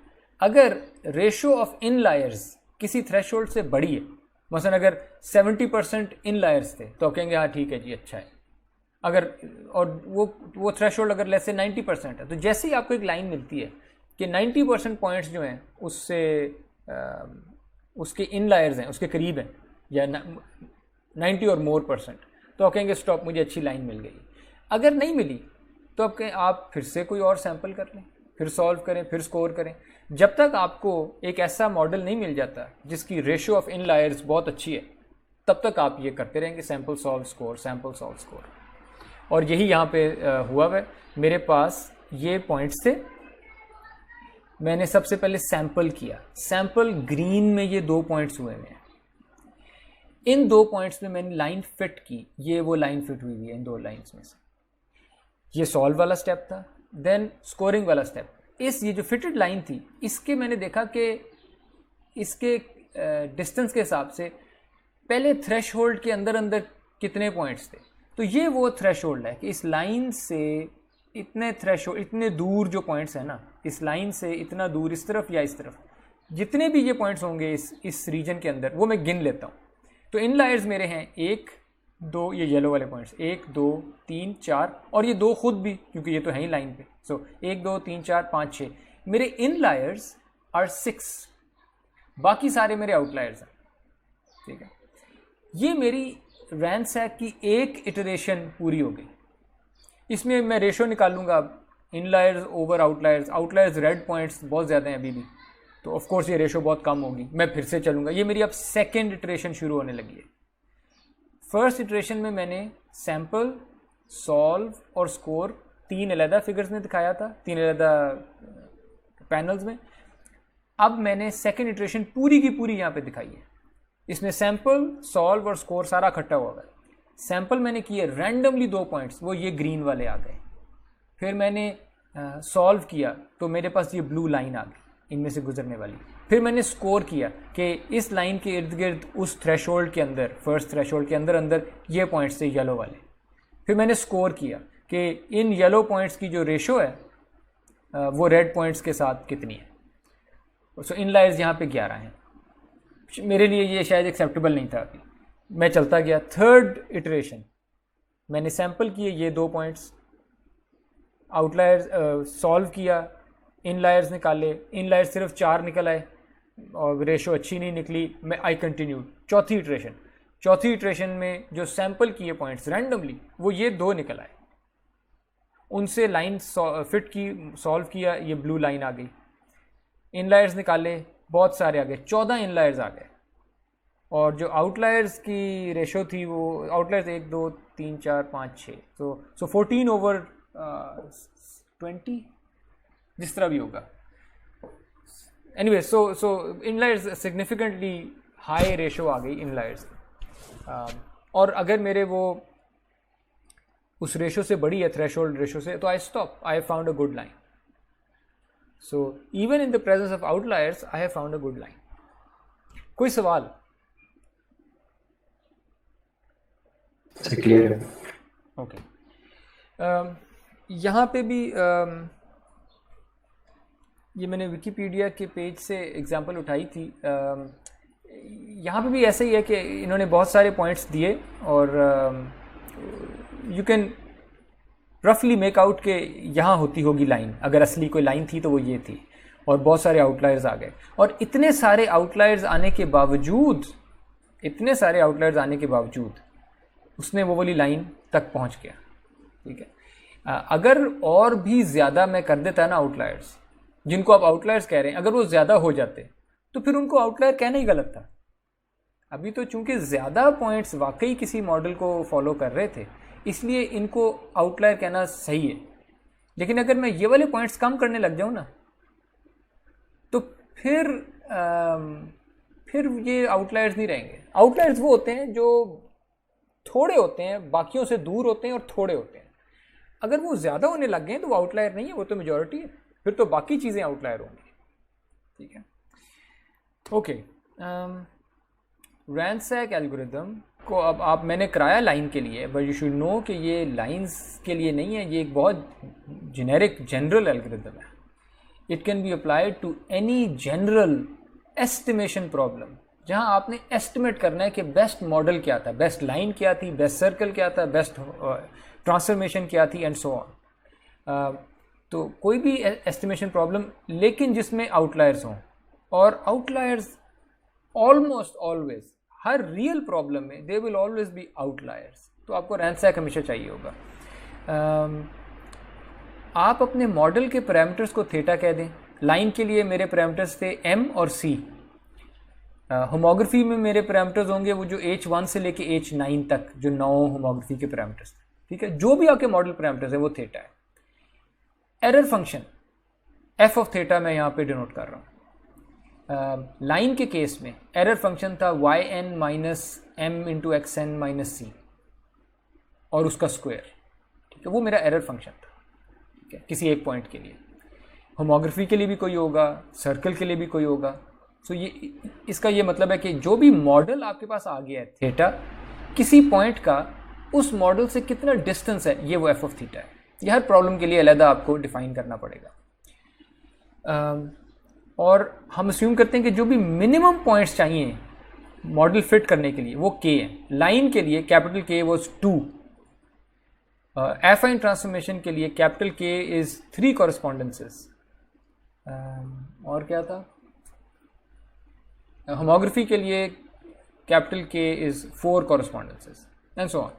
अगर रेशो ऑफ इनलायर्स किसी थ्रेशोल्ड से बड़ी है, मसलन अगर 70% इनलायर्स थे तो आप कहेंगे हाँ ठीक है जी, अच्छा है। अगर और वो थ्रेशोल्ड अगर लेस से 90% है, तो जैसे ही आपको एक लाइन मिलती है कि 90% पॉइंट्स जो हैं उससे उसके इनलायर्स हैं, उसके करीब हैं, या 90 और मोर %, तो आप कहेंगे स्टॉप, मुझे अच्छी लाइन मिल गई। अगर नहीं मिली तो आप फिर से कोई और सैंपल कर लें, फिर सॉल्व करें, फिर स्कोर करें, जब तक आपको एक ऐसा मॉडल नहीं मिल जाता जिसकी रेशो ऑफ इनलायर्स बहुत अच्छी है, तब तक आप ये करते रहेंगे, sample solve score, sample solve score. और यही यहाँ पे हुआ है। मेरे पास ये पॉइंट्स थे, मैंने सबसे पहले सैंपल किया, सैंपल ग्रीन में ये 2 पॉइंट्स हुए हैं, इन 2 पॉइंट्स में मैंने लाइन फिट की, ये वो लाइन फिट हुई है इन 2 लाइंस में से। ये सॉल्व वाला स्टेप था, देन स्कोरिंग वाला स्टेप। ये जो फिटेड लाइन थी, इसके मैंने देखा कि इसके डिस्टेंस के हिसाब से पहले थ्रेशहोल्ड के अंदर अंदर कितने पॉइंट्स थे। तो ये वो थ्रेशहोल्ड है कि इस लाइन से इतने थ्रेशहोल्ड, इतने दूर जो पॉइंट्स हैं ना, इस लाइन से इतना दूर इस तरफ या इस तरफ, जितने भी ये पॉइंट्स होंगे इस रीजन के अंदर, वो मैं गिन लेता हूँ। तो इनलायर्स मेरे हैं 1 2, ये येलो वाले पॉइंट्स 1 2 3 4, और ये 2 खुद भी, क्योंकि ये तो है ही लाइन पे। सो 1 2 3 4 5 6 मेरे इनलायर्स आर 6, बाकी सारे मेरे आउटलायर्स हैं। ठीक है, ये मेरी रैंसैक की एक इटरेशन पूरी हो गई। इसमें मैं रेशो निकालूंगा अब, inliers over outliers, outliers red points बहुत ज़्यादा हैं अभी भी, तो ऑफ कोर्स ये रेशो बहुत कम होगी। मैं फिर से चलूँगा, ये मेरी अब सेकेंड इटरेशन शुरू होने लगी है। फर्स्ट इटरेशन में मैंने सैंपल, सॉल्व और स्कोर 3 अलग फिगर्स में दिखाया था, 3 अलग पैनल्स में। अब मैंने सेकेंड इटरेशन पूरी की पूरी यहाँ पे दिखाई है। इसमें सैंपल, सॉल्व और स्कोर सारा इकट्ठा हुआ है। सैंपल मैंने किए रैंडमली 2 पॉइंट्स, वो ये ग्रीन वाले आ गए। फिर मैंने सॉल्व किया तो मेरे पास ये ब्लू लाइन आ गई इनमें से गुजरने वाली। फिर मैंने स्कोर किया कि इस लाइन के इर्द गिर्द उस थ्रेशहोल्ड के अंदर, फर्स्ट थ्रेशहोल्ड के अंदर अंदर ये पॉइंट्स थे येलो वाले। फिर मैंने स्कोर किया कि इन येलो पॉइंट्स की जो रेशो है वो रेड पॉइंट्स के साथ कितनी है। सो इनलायर्स यहाँ पे 11 हैं। मेरे लिए ये शायद एक्सेप्टेबल नहीं था अभी, मैं चलता गया। थर्ड इटरेशन मैंने सैंपल किए ये 2 पॉइंट्स, आउटलायर्स सॉल्व किया, इनलायर्स निकाले, इनलायर्स सिर्फ 4 निकल आए और रेशो अच्छी नहीं निकली। मैं आई कंटिन्यू। चौथी इटरेशन में जो सैंपल किए पॉइंट्स रैंडमली, वो ये 2 निकल आए, उनसे लाइन फिट की, सॉल्व किया, ये ब्लू लाइन आ गई। इनलायर्स निकाले, बहुत सारे आ गए, 14 इनलायर्स आ गए। और जो आउटलायर्स की रेशो थी वो आउटलायर्स 1 2 3 4 5 6, सो 14 ओवर 20, जिस तरह भी होगा। एनीवे, सो इनलायर्स सिग्निफिकेंटली हाई रेशो आ गई इनलायर्स। और अगर मेरे वो उस रेशो से बड़ी है, थ्रेशहोल्ड रेशो से, तो I stop, I found a good line. So even in the presence of outliers I have found a good line. कोई सवाल? क्लियर है? ओके। यहाँ पे भी ये मैंने विकिपीडिया के पेज से एग्जांपल उठाई थी। यहाँ पे भी ऐसा ही है कि इन्होंने बहुत सारे पॉइंट्स दिए और यू कैन रफली मेक आउट के यहाँ होती होगी लाइन, अगर असली कोई लाइन थी तो वो ये थी, और बहुत सारे आउटलायर्स आ गए। और इतने सारे आउटलायर्स आने के बावजूद उसने वो वाली लाइन तक पहुँच गया। ठीक है, अगर और भी ज़्यादा मैं कर देता ना आउटलायर्स, जिनको आप आउटलायर्स कह रहे हैं, अगर वो ज़्यादा हो जाते तो फिर उनको आउटलायर कहना ही गलत था। अभी तो चूंकि ज़्यादा पॉइंट्स वाकई किसी मॉडल को फॉलो कर रहे थे, इसलिए इनको आउटलायर कहना सही है। लेकिन अगर मैं ये वाले पॉइंट्स कम करने लग जाऊँ ना, तो फिर ये आउटलायर्स नहीं रहेंगे। आउटलायर्स वो होते हैं जो थोड़े होते हैं, बाकियों से दूर होते हैं और थोड़े होते हैं। अगर वो ज़्यादा होने लग गए हैं तो वो आउटलायर नहीं है, वो तो मेजॉरिटी है, फिर तो बाकी चीज़ें आउटलायर होंगी। ठीक है, ओके। रैंसैक एल्गोरिदम को अब मैंने कराया लाइन के लिए, बट यू शुड नो कि ये लाइंस के लिए नहीं है, ये एक बहुत जेनेरिक जनरल एल्गोरिदम है। It can be applied to any general estimation problem, जहां आपने एस्टिमेट करना है कि बेस्ट मॉडल क्या था, बेस्ट लाइन क्या थी, बेस्ट सर्कल क्या था, बेस्ट ट्रांसफॉर्मेशन क्या थी, एंड सो ऑन। तो कोई भी एस्टिमेशन प्रॉब्लम, लेकिन जिसमें आउटलायर्स हों, और आउटलायर्स ऑलमोस्ट ऑलवेज, हर रियल प्रॉब्लम में they will always be outliers. तो आपको रैंसैक हमेशा चाहिए होगा। आप अपने मॉडल के पैरामीटर्स को थीटा कह दें। लाइन के लिए मेरे पैरामीटर्स थे m और c। होमोग्राफी में मेरे पैरामीटर्स होंगे वो जो h1 से लेके h9 तक, जो 9 होमोग्राफी के पैरामीटर्स थे। ठीक है, जो भी आपके मॉडल पैरामीटर्स है वो थीटा है। Error function F of theta मैं यहाँ पे डिनोट कर रहा हूँ। लाइन के केस में एरर फंक्शन था Y N minus M into X N minus C और उसका स्क्वायर, ठीक है, वो मेरा एरर फंक्शन था, ठीक है, किसी एक पॉइंट के लिए। होमोग्राफी के लिए भी कोई होगा, सर्कल के लिए भी कोई होगा। सो ये इसका ये मतलब है कि जो भी मॉडल आपके पास आ गया है थीटा, किसी पॉइंट का उस मॉडल से कितना डिस्टेंस है, ये वो एफ ऑफ थीटा है। ये हर प्रॉब्लम के लिए अलग आपको डिफाइन करना पड़ेगा। और हम अस्यूम करते हैं कि जो भी मिनिमम पॉइंट्स चाहिए मॉडल फिट करने के लिए वो के हैं। लाइन के लिए कैपिटल के वॉज 2, एफाइन ट्रांसफॉर्मेशन के लिए कैपिटल के इज 3 कॉरेस्पॉन्डेंसेस, और क्या था, होमोग्राफी के लिए कैपिटल के इज 4 कॉरेस्पॉन्डेंसेस एंड सो ऑन।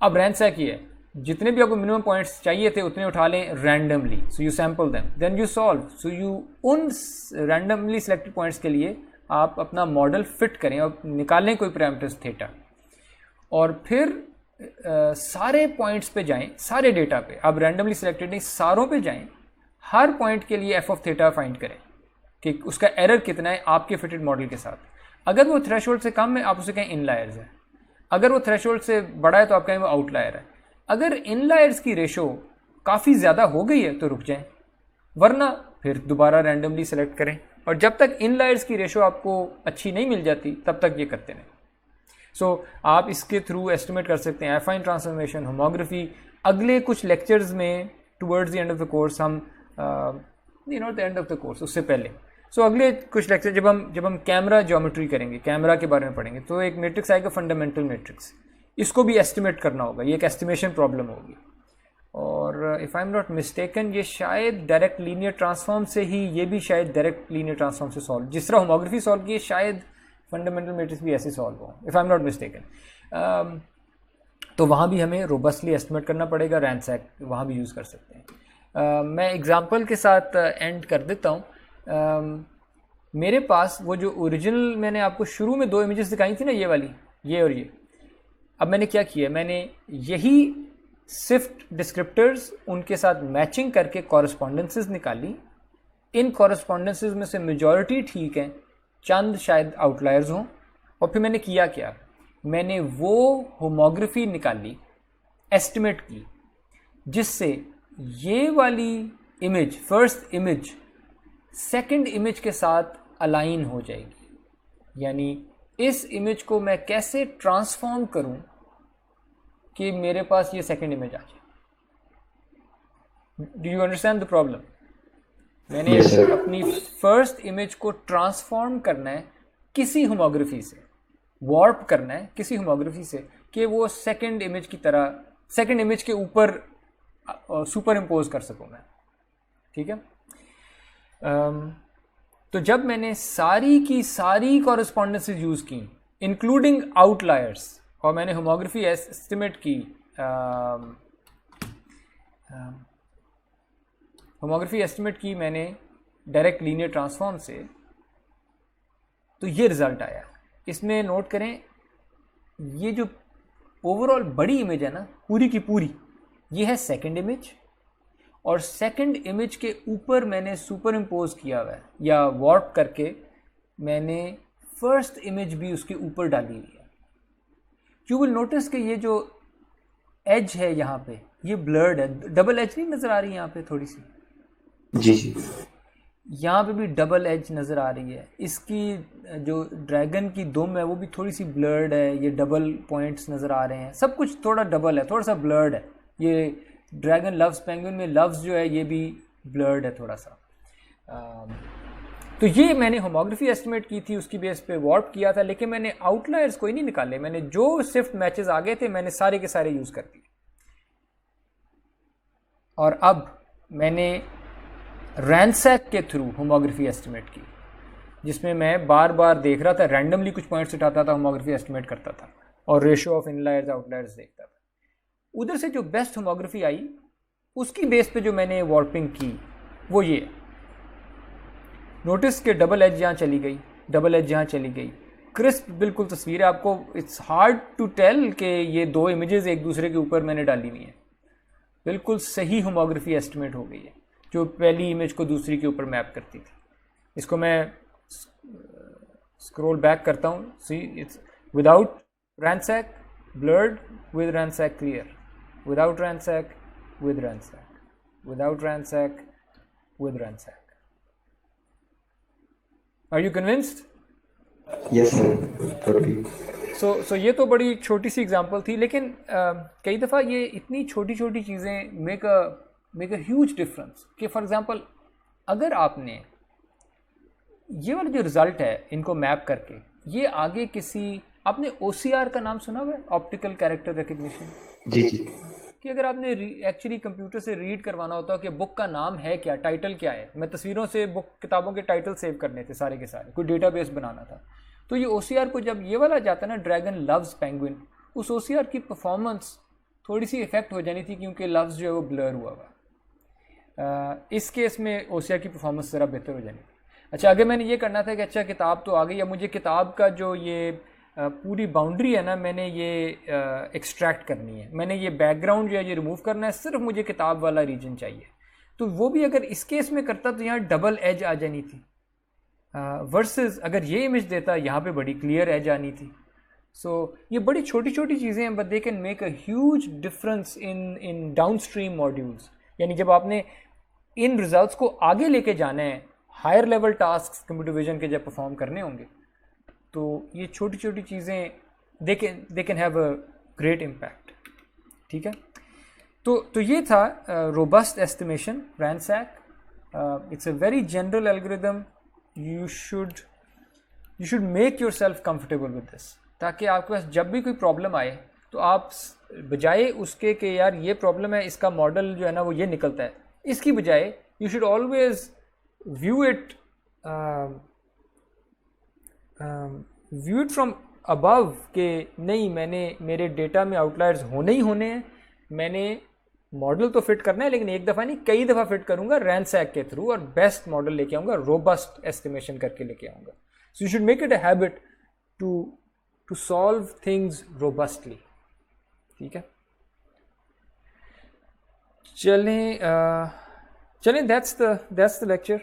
अब रैंसैक ये है, जितने भी आपको मिनिमम पॉइंट्स चाहिए थे उतने उठा लें randomly, so you sample them then you solve. So you उन रैंडमली सिलेक्टेड पॉइंट्स के लिए आप अपना मॉडल फिट करें और निकालें कोई पैरामीटर्स थीटा, और फिर सारे पॉइंट्स पे जाएं, सारे डेटा पे, आप रैंडमली सिलेक्टेड नहीं सारों पे जाएं, हर पॉइंट के लिए एफ ऑफ थीटा फाइंड करें कि उसका एरर कितना है आपके फिटेड मॉडल के साथ। अगर वो थ्रेशोल्ड से कम है आप उसे कहें इनलायर्स है, अगर वो थ्रेशोल्ड से बड़ा है तो आप कहें वो आउटलायर है। अगर इनलायर्स की रेशो काफ़ी ज़्यादा हो गई है तो रुक जाएं, वरना फिर दोबारा रैंडमली सेलेक्ट करें, और जब तक इनलायर्स की रेशो आपको अच्छी नहीं मिल जाती तब तक ये करते रहें। सो आप इसके थ्रू एस्टिमेट कर सकते हैं एफाइन ट्रांसफॉर्मेशन, होमोग्राफी। अगले कुछ लेक्चर्स में towards the end of the course हम not the end of the course, उससे पहले अगले कुछ लेक्चर जब हम कैमरा ज्योमेट्री करेंगे, कैमरा के बारे में पढ़ेंगे, तो एक मैट्रिक्स आएगा फंडामेंटल मैट्रिक्स, इसको भी एस्टिमेट करना होगा, ये एक एस्टिमेशन प्रॉब्लम होगी। और if I am not mistaken ये शायद डायरेक्ट लीनियर ट्रांसफॉर्म से ही, ये भी शायद डायरेक्ट लीनियर ट्रांसफॉर्म से सॉल्व, जिस तरह होमोग्राफी सॉल्व की शायद फंडामेंटल मैट्रिक्स भी ऐसे सॉल्व हो, if I am not mistaken. तो वहाँ भी हमें रोबस्टली एस्टिमेट करना पड़ेगा, रैंसैक वहाँ भी यूज़ कर सकते हैं। मैं एग्जांपल के साथ एंड कर देता हूँ। मेरे पास वो जो ओरिजिनल मैंने आपको शुरू में 2 इमेजेस दिखाई थी ना, ये वाली, ये और ये, अब मैंने क्या किया, मैंने यही स्विफ्ट डिस्क्रिप्टर्स उनके साथ मैचिंग करके कॉरेस्पॉन्डेंसेस निकाली। इन कॉरेस्पॉन्डेंसेस में से मेजॉरिटी ठीक हैं, चंद शायद आउटलायर्स हों। और फिर मैंने किया क्या, मैंने वो होमोग्राफी निकाली, एस्टिमेट की, जिससे ये वाली image, first image second image के साथ अलाइन हो जाएगी। यानी इस इमेज को मैं कैसे ट्रांसफॉर्म करूं कि मेरे पास ये सेकंड इमेज आ जाए। Do you understand the problem? मैंने अपनी फर्स्ट इमेज को ट्रांसफॉर्म करना है किसी होमोग्राफी से, वार्प करना है किसी होमोग्राफी से कि वो सेकंड इमेज की तरह, सेकंड इमेज के ऊपर सुपर इम्पोज कर सकूं मैं, ठीक है। तो जब मैंने सारी की सारी कॉरेस्पॉन्डेंसेस यूज़ की इंक्लूडिंग आउटलायर्स, और मैंने होमोग्राफी एस्टिमेट की, होमोग्राफी एस्टिमेट की मैंने डायरेक्ट लीनियर ट्रांसफॉर्म से, तो ये रिज़ल्ट आया। इसमें नोट करें, ये जो ओवरऑल बड़ी इमेज है ना, पूरी की पूरी, ये है सेकंड इमेज, और सेकंड इमेज के ऊपर मैंने सुपर इम्पोज किया हुआ है या वार्प करके मैंने फर्स्ट इमेज भी उसके ऊपर डाली हुई है। यू विल नोटिस कि ये जो एज है यहाँ पे, ये ब्लर्ड है, डबल एज नहीं नज़र आ रही यहाँ पे थोड़ी सी? जी जी, यहाँ पे भी डबल एज नज़र आ रही है। इसकी जो ड्रैगन की दुम है वो भी थोड़ी सी ब्लर्ड है, ये डबल पॉइंट्स नज़र आ रहे हैं, सब कुछ थोड़ा डबल है, थोड़ा सा ब्लर्ड है। ये ड्रैगन लव्स पेंगुइन में लव्स जो है ये भी ब्लर्ड है थोड़ा सा। तो ये मैंने होमोग्राफी एस्टिमेट की थी, उसकी बेस पे वार्प किया था, लेकिन मैंने आउटलायर्स कोई नहीं निकाले। मैंने जो स्विफ्ट मैचेस आ गए थे मैंने सारे के सारे यूज़ कर दिए। और अब मैंने रैंसैक के थ्रू होमोग्राफी एस्टिमेट की, जिसमें मैं बार बार देख रहा था, रैंडमली कुछ पॉइंट्स उठाता था, होमोग्राफी एस्टिमेट करता था और रेशियो ऑफ इनलायर्स आउटलायर्स देखता था। उधर से जो बेस्ट होमोग्राफी आई उसकी बेस पे जो मैंने वार्पिंग की वो ये। नोटिस के डबल एज यहाँ चली गई, डबल एज यहाँ चली गई, क्रिस्प बिल्कुल तस्वीर है। आपको इट्स हार्ड टू टेल कि ये 2 इमेजेस एक दूसरे के ऊपर मैंने डाली हुई है। बिल्कुल सही होमोग्राफी एस्टिमेट हो गई है। जो पहली इमेज को दूसरी के ऊपर मैप करती थी। इसको मैं स्क्रॉल बैक करता हूँ, see it's without RANSAC blurred, with RANSAC clear, without RANSAC with ransack, without ransack, with ransack. Are you convinced? Yes sir, totally. So ये तो बड़ी छोटी सी एग्जांपल थी, लेकिन कई दफ़ा ये इतनी छोटी छोटी चीज़ें मेक अ ह्यूज डिफरेंस। कि फॉर एग्जांपल अगर आपने ये वाला जो रिज़ल्ट है इनको मैप करके ये आगे किसी, आपने OCR का नाम सुना हुआ है, ऑप्टिकल कैरेक्टर रिकग्निशन? जी जी। कि अगर आपने एक्चुअली कंप्यूटर से रीड करवाना होता कि बुक का नाम है क्या, टाइटल क्या है, मैं तस्वीरों से बुक किताबों के टाइटल सेव करने थे सारे के सारे, कोई डेटाबेस बनाना था, तो ये OCR को जब ये वाला जाता है ना, ड्रैगन लव्स पेंगुइन, उस OCR की परफॉर्मेंस थोड़ी सी इफेक्ट हो जानी थी क्योंकि लव्स जो है वो ब्लर हुआ हुआ। इस केस में OCR की परफॉर्मेंस ज़रा बेहतर हो जानी थी। अच्छा, अगर मैंने ये करना था कि अच्छा किताब तो आ गई, या मुझे किताब का जो ये पूरी बाउंड्री है ना, मैंने ये एक्सट्रैक्ट करनी है, मैंने ये बैकग्राउंड जो है ये रिमूव करना है, सिर्फ मुझे किताब वाला रीजन चाहिए, तो वो भी अगर इस केस में करता तो यहाँ डबल एज आ जानी थी, वर्सेस अगर ये इमेज देता यहाँ पे बड़ी क्लियर एज आनी थी। सो ये बड़ी छोटी छोटी चीज़ें हैं, but they can make a huge difference in down stream modules. यानी जब आपने इन रिजल्ट्स को आगे लेके जाना है, higher level task computer vision के जब परफॉर्म करने होंगे, तो ये छोटी छोटी चीज़ें they can have a great impact. ठीक है, तो ये था robust estimation, RANSAC. It's a very general algorithm, you should make yourself comfortable with this, ताकि आपके पास जब भी कोई प्रॉब्लम आए तो आप बजाय उसके कि यार ये प्रॉब्लम है, इसका मॉडल जो है ना वो ये निकलता है, इसकी बजाय you should always view it from above, के नहीं मैंने मेरे डेटा में आउटलायर्स होने ही होने हैं, मैंने मॉडल तो फिट करना है, लेकिन एक दफ़ा नहीं कई दफ़ा फिट करूंगा रैंसैक के थ्रू, और बेस्ट मॉडल लेके आऊँगा, रोबस्ट एस्टिमेशन करके लेके आऊँगा। So you should make it a habit to solve things robustly. ठीक है, चलें दैट्स द लेक्चर।